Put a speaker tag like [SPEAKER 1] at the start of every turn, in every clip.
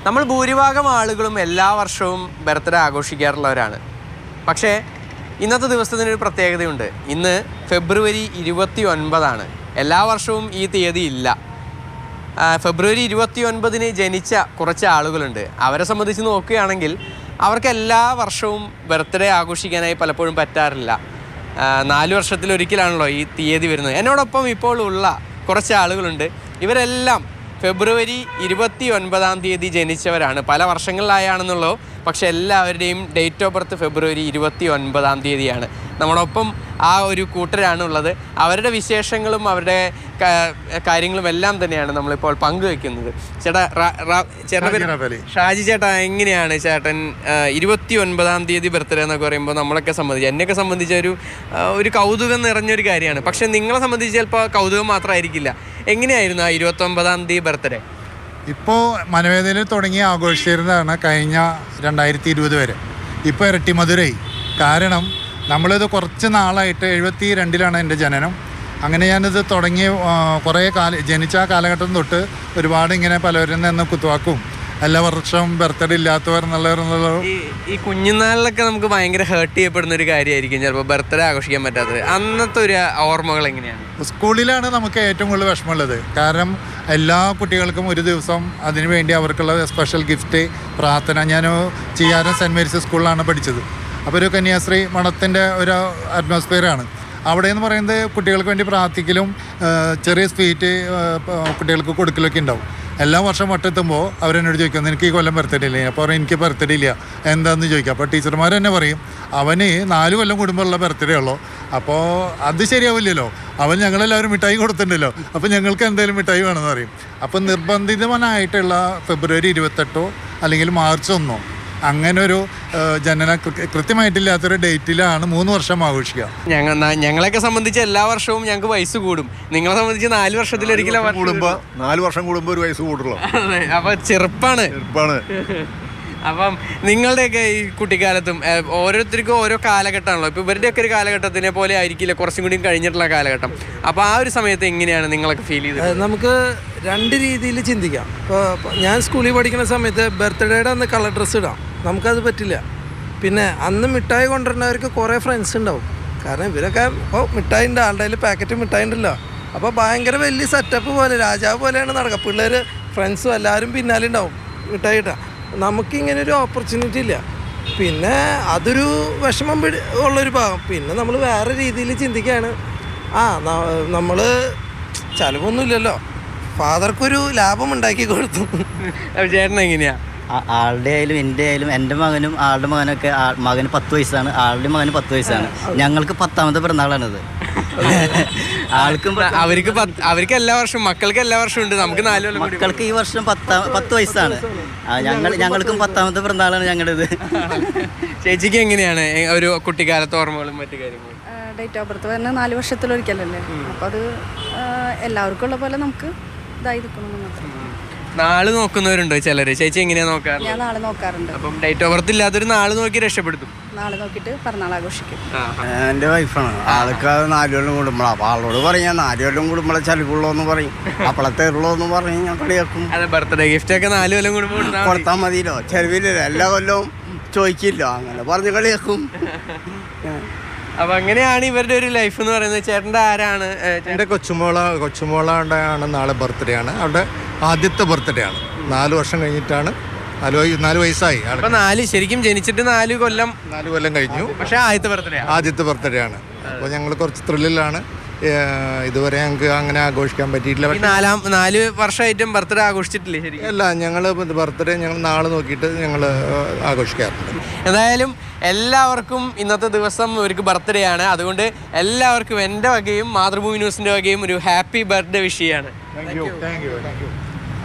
[SPEAKER 1] നമ്മൾ ഭൂരിഭാഗം ആളുകളും എല്ലാ വർഷവും ബർത്ത്ഡേ ആഘോഷിക്കാറുള്ളവരാണ്. പക്ഷേ ഇന്നത്തെ ദിവസത്തിനൊരു പ്രത്യേകതയുണ്ട്. ഇന്ന് ഫെബ്രുവരി 29 എല്ലാ വർഷവും ഈ തീയതി ഇല്ല. ഫെബ്രുവരി 29 ജനിച്ച കുറച്ച് ആളുകളുണ്ട്. അവരെ സംബന്ധിച്ച് നോക്കുകയാണെങ്കിൽ അവർക്ക് എല്ലാ വർഷവും ബർത്ത്ഡേ ആഘോഷിക്കാനായി പലപ്പോഴും പറ്റാറില്ല. 4 വർഷത്തിലൊരിക്കലാണല്ലോ ഈ തീയതി വരുന്നത്. എന്നോടൊപ്പം ഇപ്പോൾ ഉള്ള കുറച്ച് ആളുകളുണ്ട്. ഇവരെല്ലാം ഫെബ്രുവരി 29 ജനിച്ചവരാണ്. പല വർഷങ്ങളിലായാണെന്നുള്ളൂ, പക്ഷെ എല്ലാവരുടെയും ഡേറ്റ് ഓഫ് ബർത്ത് ഫെബ്രുവരി 29 നമ്മളൊപ്പം ആ ഒരു കൂട്ടരാണ് ഉള്ളത്. അവരുടെ വിശേഷങ്ങളും അവരുടെ കാര്യങ്ങളും എല്ലാം തന്നെയാണ് നമ്മളിപ്പോൾ പങ്കുവെക്കുന്നത്. ചേട്ടൻ ഷാജി ചേട്ടാ, എങ്ങനെയാണ് ചേട്ടൻ 29 ബർത്ത്ഡേ എന്നൊക്കെ പറയുമ്പോൾ നമ്മളൊക്കെ സംബന്ധിച്ച്, എന്നെയൊക്കെ സംബന്ധിച്ച ഒരു കൗതുകം നിറഞ്ഞൊരു കാര്യമാണ്. പക്ഷെ നിങ്ങളെ സംബന്ധിച്ച് ചിലപ്പോൾ കൗതുകം മാത്രമായിരിക്കില്ല. എങ്ങനെയായിരുന്നു ആ 29 ബർത്ത്ഡേ?
[SPEAKER 2] ഇപ്പോൾ മനവേദനയിൽ തുടങ്ങി ആഘോഷിച്ചിരുന്നതാണ് കഴിഞ്ഞ 2020 വരെ. ഇപ്പോൾ ഇരട്ടി മധുരമായി. കാരണം നമ്മളിത് കുറച്ച് നാളായിട്ട് 72 എൻ്റെ ജനനം. അങ്ങനെ ഞാനിത് തുടങ്ങി കുറേ ജനിച്ച ആ കാലഘട്ടം തൊട്ട് ഒരുപാട് ഇങ്ങനെ പലവരിൽ നിന്ന് കുത്തുവാക്കും എല്ലാ വർഷവും ബർത്ത്ഡേ ഇല്ലാത്തവർ എന്നുള്ള
[SPEAKER 1] ഈ കുഞ്ഞുനാളിലൊക്കെ നമുക്ക് ഭയങ്കര ഹേർട്ട് ചെയ്യപ്പെടുന്ന ഒരു കാര്യമായിരിക്കും ചിലപ്പോൾ ബർത്ത്ഡേ ആഘോഷിക്കാൻ പറ്റാത്തത്. അന്നത്തെ ഒരു ഓർമ്മകൾ എങ്ങനെയാണ്?
[SPEAKER 2] സ്കൂളിലാണ് നമുക്ക് ഏറ്റവും കൂടുതൽ വിഷമമുള്ളത്. കാരണം എല്ലാ കുട്ടികൾക്കും ഒരു ദിവസം അതിനു വേണ്ടി അവർക്കുള്ള സ്പെഷ്യൽ ഗിഫ്റ്റ്, പ്രാർത്ഥന. ഞാൻ ചെയ്യാരം സെൻറ്റ് മേരീസ് സ്കൂളിലാണ് പഠിച്ചത്. അപ്പോൾ ഒരു കന്യാസ്ത്രീ മഠത്തിൻ്റെ ഒരു അറ്റ്മോസ്ഫിയറാണ് അവിടെ എന്ന് പറയുന്നത്. കുട്ടികൾക്ക് വേണ്ടി പ്രാർത്ഥിക്കലും ചെറിയ സ്വീറ്റ് കുട്ടികൾക്ക് കൊടുക്കലൊക്കെ ഉണ്ടാവും. എല്ലാ വർഷം വട്ടെത്തുമ്പോൾ അവരെന്നോട് ചോദിക്കും, നിനക്ക് ഈ കൊല്ലം ബർത്ത്ഡേ ഇല്ലേ? അപ്പോൾ എനിക്ക് ബർത്ത്ഡേ ഇല്ല, എന്താണെന്ന് ചോദിക്കുക. അപ്പോൾ ടീച്ചർമാർ തന്നെ പറയും, അവന് 4 കൊല്ലം കൂടുമ്പോഴുള്ള ബർത്ത്ഡേ ഉള്ളൂ. അപ്പോൾ അത് ശരിയാവില്ലല്ലോ, അവൻ ഞങ്ങളെല്ലാവരും മിഠായി കൊടുത്തിട്ടുണ്ടല്ലോ, അപ്പോൾ ഞങ്ങൾക്ക് എന്തായാലും മിഠായി വേണമെന്ന് പറയും. അപ്പോൾ നിർബന്ധിതമായിട്ടുള്ള ഫെബ്രുവരി 28 അല്ലെങ്കിൽ മാർച്ച് 1 അങ്ങനെ ഒരു ജനനം കൃത്യമായിട്ടില്ലാത്തൊരു ഡേറ്റിലാണ് 3 വർഷം ആഘോഷിക്കുക.
[SPEAKER 1] ഞങ്ങളെയൊക്കെ സംബന്ധിച്ച് എല്ലാ വർഷവും ഞങ്ങൾക്ക് വയസ്സ് കൂടും. നിങ്ങളെ സംബന്ധിച്ച് 4 വർഷത്തിലൊരിക്കലും
[SPEAKER 3] 4 വർഷം കൂടുമ്പോൾ ഒരു വയസ്സ് കൂടുള്ളൂ.
[SPEAKER 1] അപ്പൊ ചെറുപ്പാണ്. അപ്പം നിങ്ങളുടെയൊക്കെ ഈ കുട്ടിക്കാലത്തും ഓരോരുത്തർക്കും ഓരോ കാലഘട്ടമാണല്ലോ. ഇപ്പോൾ ഇവരുടെയൊക്കെ ഒരു കാലഘട്ടത്തിനെ പോലെ ആയിരിക്കില്ല കുറച്ചും കൂടി കഴിഞ്ഞിട്ടുള്ള കാലഘട്ടം. അപ്പോൾ ആ ഒരു സമയത്ത് എങ്ങനെയാണ് നിങ്ങളൊക്കെ ഫീൽ ചെയ്തത്?
[SPEAKER 4] നമുക്ക് 2 രീതിയിൽ ചിന്തിക്കാം. ഇപ്പോൾ ഞാൻ സ്കൂളിൽ പഠിക്കുന്ന സമയത്ത് ബർത്ത്ഡേയുടെ അന്ന് കളർ ഡ്രസ്സ് ഇടാം, നമുക്കത് പറ്റില്ല. പിന്നെ അന്ന് മിഠായി കൊണ്ടുവരുന്നവർക്ക് കുറേ ഫ്രണ്ട്സ് ഉണ്ടാവും. കാരണം ഇവരൊക്കെ മിഠായി ഉണ്ട്, ആളുടെ കയ്യിൽ പാക്കറ്റ് മിഠായി ഉണ്ടല്ലോ. അപ്പോൾ ഭയങ്കര വലിയ സെറ്റപ്പ് പോലെ രാജാവ് പോലെയാണ് നടക്കുക. പിള്ളേർ ഫ്രണ്ട്സും എല്ലാവരും പിന്നാലെ ഉണ്ടാവും മിഠായി ഇട്ടാൽ. നമുക്കിങ്ങനെ ഒരു ഓപ്പർച്യൂണിറ്റി ഇല്ല. പിന്നെ അതൊരു വിഷമം ഉള്ളൊരു ഭാഗം. പിന്നെ നമ്മൾ വേറെ രീതിയിൽ ചിന്തിക്കുകയാണ്, നമ്മൾ ചിലവൊന്നുമില്ലല്ലോ, ഫാദർക്കൊരു ലാഭം ഉണ്ടാക്കി കൊടുത്തു.
[SPEAKER 1] ചേട്ടൻ എങ്ങനെയാ?
[SPEAKER 5] ആളുടെ ആയാലും എൻ്റെ ആയാലും എൻ്റെ മകനും ആളുടെ മകനൊക്കെ, മകന് 10 വയസ്സാണ്, ആളുടെ മകന് 10 വയസ്സാണ്. ഞങ്ങൾക്ക് 10ാമത്തെ പിറന്നാളാണിത്.
[SPEAKER 1] അവർക്ക് എല്ലാ വർഷവും, മക്കൾക്ക് എല്ലാ വർഷവും ഉണ്ട്. നമുക്ക് 4 കൊല്ലം.
[SPEAKER 5] മക്കൾക്ക് ഈ വർഷം 10 വയസ്സാണ്. ഞങ്ങൾക്കും 10ാമത്തെ പിറന്നാളാണ് ഞങ്ങളുടേത്.
[SPEAKER 1] ചേച്ചിക്ക് എങ്ങനെയാണ് ഒരു കുട്ടിക്കാലത്തെ ഓർമ്മകളും മറ്റു കാര്യങ്ങളും?
[SPEAKER 6] ഡേറ്റ് ഓഫ് ബർത്ത് പറഞ്ഞാൽ 4 വർഷത്തിലൊരിക്കലല്ലേ. അപ്പോൾ അത് എല്ലാവർക്കും ഉള്ള പോലെ നമുക്ക് ഇതായി നിൽക്കണം.
[SPEAKER 1] നാള് നോക്കുന്നവരുണ്ടോ ചിലര്? ചേച്ചി എങ്ങനെയാ നോക്കാറ്?
[SPEAKER 6] ഞാൻ നാളെ നോക്കാറുണ്ട്.
[SPEAKER 1] അപ്പം ഡേറ്റ് ഓഫ് ബർത്ത് ഇല്ലാത്തൊരു നാള് നോക്കി രക്ഷപ്പെടുത്തും.
[SPEAKER 6] നാളെ നോക്കിയിട്ട് പിറന്നാൾ ആഘോഷിക്കും.
[SPEAKER 7] എൻ്റെ വൈഫാണ്. ആൾക്ക് 4 കൊല്ലം കൂടുമ്പോഴാണ്. അപ്പോൾ ആളോട് പറയാം 4 കൊല്ലം കൂടുമ്പോഴേ ചലിക്കുള്ളൂ എന്ന് പറയും, അപ്പളത്തെ ഉള്ളൂ എന്ന് പറയും. ഞാൻ കളിയാക്കും.
[SPEAKER 1] അതെ, ബർത്ത്ഡേ ഗിഫ്റ്റ് ഒക്കെ 4 കൊല്ലം കൂടുമ്പോൾ
[SPEAKER 7] കൊടുത്താൽ മതിയല്ലോ, ചെലവില്ലല്ലോ, എല്ലാ കൊല്ലവും ചോദിക്കില്ല, അങ്ങനെ പറഞ്ഞ് കളിയാക്കും.
[SPEAKER 1] അപ്പൊ അങ്ങനെയാണ് ഇവരുടെ ഒരു ലൈഫ് എന്ന് പറയുന്നത്. ചേട്ടൻ്റെ ആരാണ്?
[SPEAKER 2] എൻ്റെ കൊച്ചുമോളാണ് നാളെ ബർത്ത്ഡേ ആണ്. അവരുടെ ആദ്യത്തെ ബർത്ത്ഡേ ആണ്. 4 വർഷം കഴിഞ്ഞിട്ടാണ്, 4 വയസ്സായി.
[SPEAKER 1] അപ്പൊ 4 ശരിക്കും ജനിച്ചിട്ട് 4 കൊല്ലം
[SPEAKER 2] കഴിഞ്ഞു.
[SPEAKER 1] പക്ഷെ ആദ്യത്തെ ബർത്ത്ഡേ
[SPEAKER 2] ആണ്. അപ്പോൾ ഞങ്ങൾ കുറച്ച് ത്രില്ലിലാണ്. ഇതുവരെ ഞങ്ങൾക്ക് അങ്ങനെ ആഘോഷിക്കാൻ പറ്റിയിട്ടില്ല.
[SPEAKER 1] 4 വർഷമായിട്ടും ബർത്ത്ഡേ ആഘോഷിച്ചിട്ടില്ലേ? ശരിക്കും
[SPEAKER 2] അല്ല, ഞങ്ങൾ ബർത്ത്ഡേ ഞങ്ങൾ നാളെ നോക്കിയിട്ട് ഞങ്ങൾ ആഘോഷിക്കാറുണ്ട്.
[SPEAKER 1] എന്തായാലും എല്ലാവർക്കും ഇന്നത്തെ ദിവസം ഒരു ബർത്ത്ഡേ ആണ്. അതുകൊണ്ട് എല്ലാവർക്കും എൻ്റെ വകയും മാതൃഭൂമി ന്യൂസിൻ്റെ വകയും ഒരു ഹാപ്പി ബർത്ത്ഡേ വിഷ് ചെയ്യാണ്.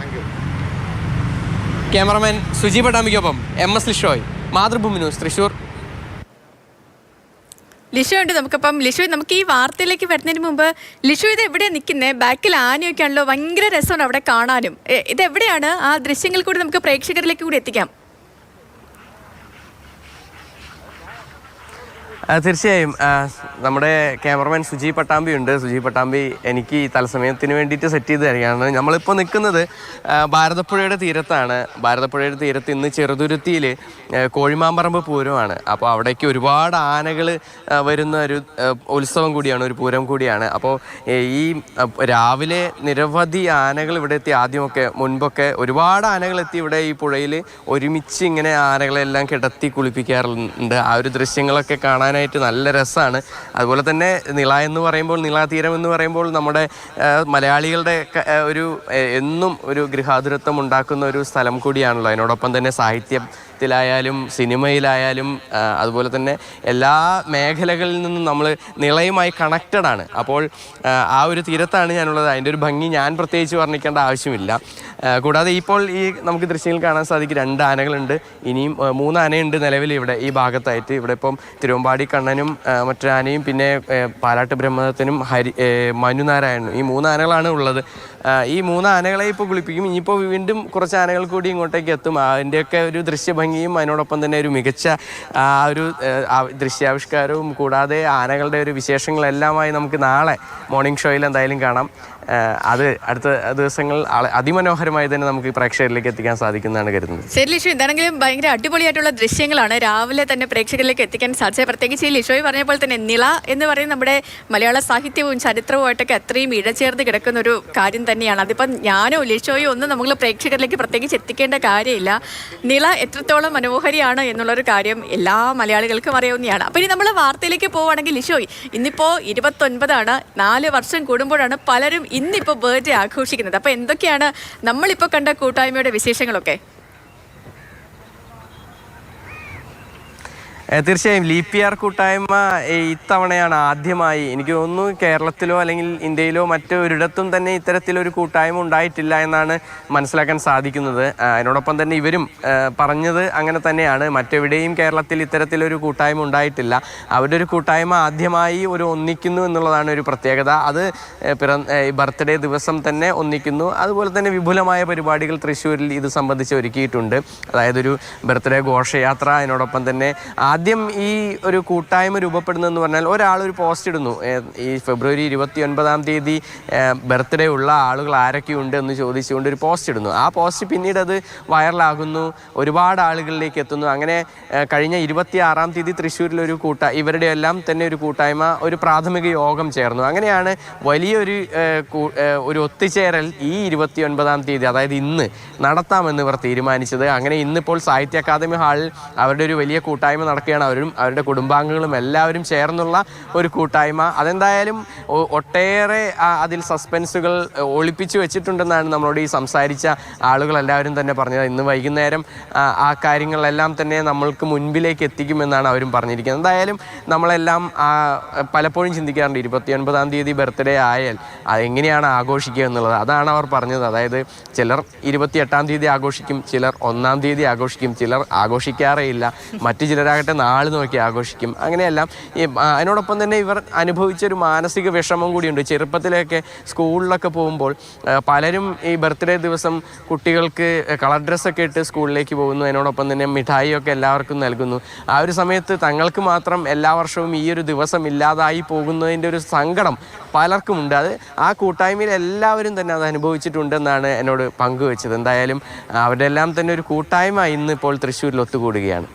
[SPEAKER 1] ക്യാമറമാൻ സുജി പട്ടാമ്പിക്കൊപ്പം MS ലിഷോയ്, മാതൃഭൂമി ന്യൂസ്, തൃശ്ശൂർ.
[SPEAKER 8] ലിഷു ഉണ്ട് നമുക്കപ്പം. ലിഷു, നമുക്ക് ഈ വാർത്തയിലേക്ക് വരുന്നതിന് മുമ്പ് ലിഷു ഇത് എവിടെയാണ് നിൽക്കുന്നത്? ബാക്കിൽ ആനയൊക്കെ ആണല്ലോ, ഭയങ്കര രസമാണ് അവിടെ കാണാനും. ഇതെവിടെയാണ്? ആ ദൃശ്യങ്ങൾ കൂടി നമുക്ക് പ്രേക്ഷകരിലേക്ക് കൂടി എത്തിക്കാം.
[SPEAKER 1] തീർച്ചയായും നമ്മുടെ ക്യാമറമാൻ സുജി പട്ടാമ്പി ഉണ്ട്. സുജി പട്ടാമ്പി എനിക്ക് ഈ തത്സമയത്തിന് വേണ്ടിയിട്ട് സെറ്റ് ചെയ്ത് തരികയാണ്. നമ്മളിപ്പോൾ നിൽക്കുന്നത് ഭാരതപ്പുഴയുടെ തീരത്താണ്. ഭാരതപ്പുഴയുടെ തീരത്ത് ഇന്ന് ചെറുതുരുത്തിയിൽ കോഴിമാമ്പറമ്പ് പൂരമാണ്. അപ്പോൾ അവിടേക്ക് ഒരുപാട് ആനകൾ വരുന്ന ഒരു ഉത്സവം കൂടിയാണ്, ഒരു പൂരം കൂടിയാണ്. അപ്പോൾ ഈ രാവിലെ നിരവധി ആനകൾ ഇവിടെ എത്തി. ആദ്യമൊക്കെ മുൻപൊക്കെ ഒരുപാട് ആനകൾ എത്തി ഇവിടെ ഈ പുഴയിൽ ഒരുമിച്ച് ഇങ്ങനെ ആനകളെല്ലാം കിടത്തി കുളിപ്പിക്കാറുണ്ട്. ആ ഒരു ദൃശ്യങ്ങളൊക്കെ കാണാനായിട്ട് നല്ല രസമാണ്. അതുപോലെ തന്നെ നിള എന്ന് പറയുമ്പോൾ, നിള തീരം എന്ന് പറയുമ്പോൾ നമ്മുടെ മലയാളികളുടെ ഒരു എന്നും ഒരു ഗൃഹാതുരത്വം ഉണ്ടാക്കുന്ന ഒരു സ്ഥലം കൂടിയാണല്ലോ. അതിനോടൊപ്പം തന്നെ സാഹിത്യത്തിലായാലും സിനിമയിലായാലും അതുപോലെ തന്നെ എല്ലാ മേഖലകളിൽ നിന്നും നമ്മൾ നിളയുമായി കണക്റ്റഡ് ആണ്. അപ്പോൾ ആ ഒരു തീരത്താണ് ഞാനുള്ളത്. അതിൻ്റെ ഒരു ഭംഗി ഞാൻ പ്രത്യേകിച്ച് വർണ്ണിക്കേണ്ട ആവശ്യമില്ല. കൂടാതെ ഇപ്പോൾ ഈ നമുക്ക് ദൃശ്യങ്ങൾ കാണാൻ സാധിക്കും 2 ആനകളുണ്ട്. ഇനിയും 3 ആനയുണ്ട് നിലവിൽ ഇവിടെ ഈ ഭാഗത്തായിട്ട്. ഇവിടെ ഇപ്പം തിരുവമ്പാടി കണ്ണനും മറ്റൊരു ആനയും പിന്നെ പാലാട്ട് ബ്രഹ്മദത്തനും മനുനാരായണനും, ഈ 3 ആനകളാണ് ഉള്ളത്. ഈ 3 ആനകളെ ഇപ്പോൾ കുളിപ്പിക്കും. ഇനിയിപ്പോൾ വീണ്ടും കുറച്ച് ആനകൾ കൂടി ഇങ്ങോട്ടേക്ക് എത്തും. അതിൻ്റെയൊക്കെ ഒരു ദൃശ്യഭംഗിയും അതിനോടൊപ്പം തന്നെ ഒരു മികച്ച ഒരു ദൃശ്യാവിഷ്കാരവും കൂടാതെ ആനകളുടെ ഒരു വിശേഷങ്ങളെല്ലാമായി നമുക്ക് നാളെ മോർണിംഗ് ഷോയിൽ എന്തായാലും കാണാം. അത് അടുത്ത ദിവസങ്ങൾ അതിമനോഹരമായി തന്നെ നമുക്ക് പ്രേക്ഷകരിലേക്ക് എത്തിക്കാൻ സാധിക്കുന്നതാണ് കരുതുന്നത്.
[SPEAKER 8] ശരി ലിഷു, എന്താണെങ്കിലും ഭയങ്കര അടിപൊളിയായിട്ടുള്ള ദൃശ്യങ്ങളാണ് രാവിലെ തന്നെ പ്രേക്ഷകരിലേക്ക് എത്തിക്കാൻ സാധിച്ചത്. പ്രത്യേകിച്ച് ഈ ലിഷോയ് പറഞ്ഞ പോലെ തന്നെ നിള എന്ന് പറയുന്നത് നമ്മുടെ മലയാള സാഹിത്യവും ചരിത്രവുമായിട്ടൊക്കെ അത്രയും ഇഴചേർന്ന് കിടക്കുന്ന ഒരു കാര്യം തന്നെയാണ്. അതിപ്പം ഞാനോ ലിഷോയോ ഒന്നും നമ്മൾ പ്രേക്ഷകരിലേക്ക് പ്രത്യേകിച്ച് എത്തിക്കേണ്ട കാര്യമില്ല. നിള എത്രത്തോളം മനോഹരിയാണ് എന്നുള്ളൊരു കാര്യം എല്ലാ മലയാളികൾക്കും അറിയാവുന്നതാണ്. അപ്പോൾ ഇനി നമ്മൾ വാർത്തയിലേക്ക് പോവുകയാണെങ്കിൽ ലിഷോയ്, ഇന്നിപ്പോൾ 29ആണ്. 4 വർഷം കൂടുമ്പോഴാണ് പലരും ഇന്നിപ്പോൾ ബർത്ത്ഡേ ആഘോഷിക്കുന്നത്. അപ്പോൾ എന്തൊക്കെയാണ് നമ്മളിപ്പോൾ കണ്ട കൂട്ടായ്മയുടെ വിശേഷങ്ങളൊക്കെ?
[SPEAKER 1] തീർച്ചയായും ലീപ് ഇയർ കൂട്ടായ്മ ഇത്തവണയാണ് ആദ്യമായി, എനിക്ക് തോന്നുന്നു കേരളത്തിലോ അല്ലെങ്കിൽ ഇന്ത്യയിലോ മറ്റൊരിടത്തും തന്നെ ഇത്തരത്തിലൊരു കൂട്ടായ്മ ഉണ്ടായിട്ടില്ല എന്നാണ് മനസ്സിലാക്കാൻ സാധിക്കുന്നത്. അതിനോടൊപ്പം തന്നെ ഇവരും പറഞ്ഞത് അങ്ങനെ തന്നെയാണ്. മറ്റെവിടെയും കേരളത്തിൽ ഇത്തരത്തിലൊരു കൂട്ടായ്മ ഉണ്ടായിട്ടില്ല. അവരുടെ ഒരു കൂട്ടായ്മ ആദ്യമായി ഒന്നിക്കുന്നു എന്നുള്ളതാണ് ഒരു പ്രത്യേകത. അത് ബർത്ത്ഡേ ദിവസം തന്നെ ഒന്നിക്കുന്നു. അതുപോലെ തന്നെ വിപുലമായ പരിപാടികൾ തൃശ്ശൂരിൽ ഇത് സംബന്ധിച്ച് ഒരുക്കിയിട്ടുണ്ട്. അതായത് ഒരു ബർത്ത്ഡേ ഘോഷയാത്ര, അതിനോടൊപ്പം തന്നെ ആദ്യം ഈ ഒരു കൂട്ടായ്മ രൂപപ്പെടുന്നതെന്ന് പറഞ്ഞാൽ ഒരാളൊരു പോസ്റ്റ് ഇടുന്നു. ഈ ഫെബ്രുവരി 29 തീയതി ബർത്ത്ഡേ ഉള്ള ആളുകൾ ആരൊക്കെയുണ്ട് എന്ന് ചോദിച്ചുകൊണ്ട് ഒരു പോസ്റ്റ് ഇടുന്നു. ആ പോസ്റ്റ് പിന്നീട് അത് വൈറലാകുന്നു, ഒരുപാട് ആളുകളിലേക്ക് എത്തുന്നു. അങ്ങനെ കഴിഞ്ഞ 26 തീയതി തൃശ്ശൂരിലൊരു ഇവരുടെ എല്ലാം തന്നെ ഒരു കൂട്ടായ്മ, ഒരു പ്രാഥമിക യോഗം ചേർന്നു. അങ്ങനെയാണ് വലിയൊരു ഒത്തുചേരൽ ഈ 29 തീയതി, അതായത് ഇന്ന് നടത്താമെന്ന് ഇവർ തീരുമാനിച്ചത്. അങ്ങനെ ഇന്നിപ്പോൾ സാഹിത്യ അക്കാദമി ഹാളിൽ അവരുടെ ഒരു വലിയ കൂട്ടായ്മ നടക്കുകയാണ്. അവരും അവരുടെ കുടുംബാംഗങ്ങളും എല്ലാവരും ചേർന്നുള്ള ഒരു കൂട്ടായ്മ. അതെന്തായാലും ഒട്ടേറെ അതിൽ സസ്പെൻസുകൾ ഒളിപ്പിച്ചു വെച്ചിട്ടുണ്ടെന്നാണ് നമ്മളോട് ഈ സംസാരിച്ച ആളുകളെല്ലാവരും തന്നെ പറഞ്ഞത്. ഇന്ന് വൈകുന്നേരം ആ കാര്യങ്ങളെല്ലാം തന്നെ നമ്മൾക്ക് മുൻപിലേക്ക് എത്തിക്കുമെന്നാണ് അവരും പറഞ്ഞിരിക്കുന്നത്. എന്തായാലും നമ്മളെല്ലാം പലപ്പോഴും ചിന്തിക്കാറുണ്ട് 29 തീയതി ബർത്ത്ഡേ ആയാൽ അതെങ്ങനെയാണ് ആഘോഷിക്കുക എന്നുള്ളത്. അതാണ് അവർ പറഞ്ഞത്. അതായത് ചിലർ 28 തീയതി ആഘോഷിക്കും, ചിലർ 1 തീയതി ആഘോഷിക്കും, ചിലർ ആഘോഷിക്കാറേ ഇല്ല, മറ്റു ചിലരാകട്ടെ നാൾ നോക്കി ആഘോഷിക്കും. അങ്ങനെയെല്ലാം അതിനോടൊപ്പം തന്നെ ഇവർ അനുഭവിച്ചൊരു മാനസിക വിഷമം കൂടിയുണ്ട്. ചെറുപ്പത്തിലൊക്കെ സ്കൂളിലൊക്കെ പോകുമ്പോൾ പലരും ഈ ബർത്ത്ഡേ ദിവസം കുട്ടികൾക്ക് കളർ ഡ്രസ്സൊക്കെ ഇട്ട് സ്കൂളിലേക്ക് പോകുന്നു. അതിനോടൊപ്പം തന്നെ മിഠായിയൊക്കെ എല്ലാവർക്കും നൽകുന്നു. ആ ഒരു സമയത്ത് തങ്ങൾക്ക് മാത്രം എല്ലാ വർഷവും ഈ ഒരു ദിവസം ഇല്ലാതായി പോകുന്നതിൻ്റെ ഒരു സങ്കടം പലർക്കുമുണ്ട്. അത് ആ കൂട്ടായ്മയിൽ എല്ലാവരും തന്നെ അത് അനുഭവിച്ചിട്ടുണ്ടെന്നാണ് എന്നോട് പങ്കുവെച്ചത്. എന്തായാലും അവരുടെ എല്ലാം തന്നെ ഒരു കൂട്ടായ്മ ഇന്നിപ്പോൾ തൃശ്ശൂരിൽ ഒത്തുകൂടുകയാണ്.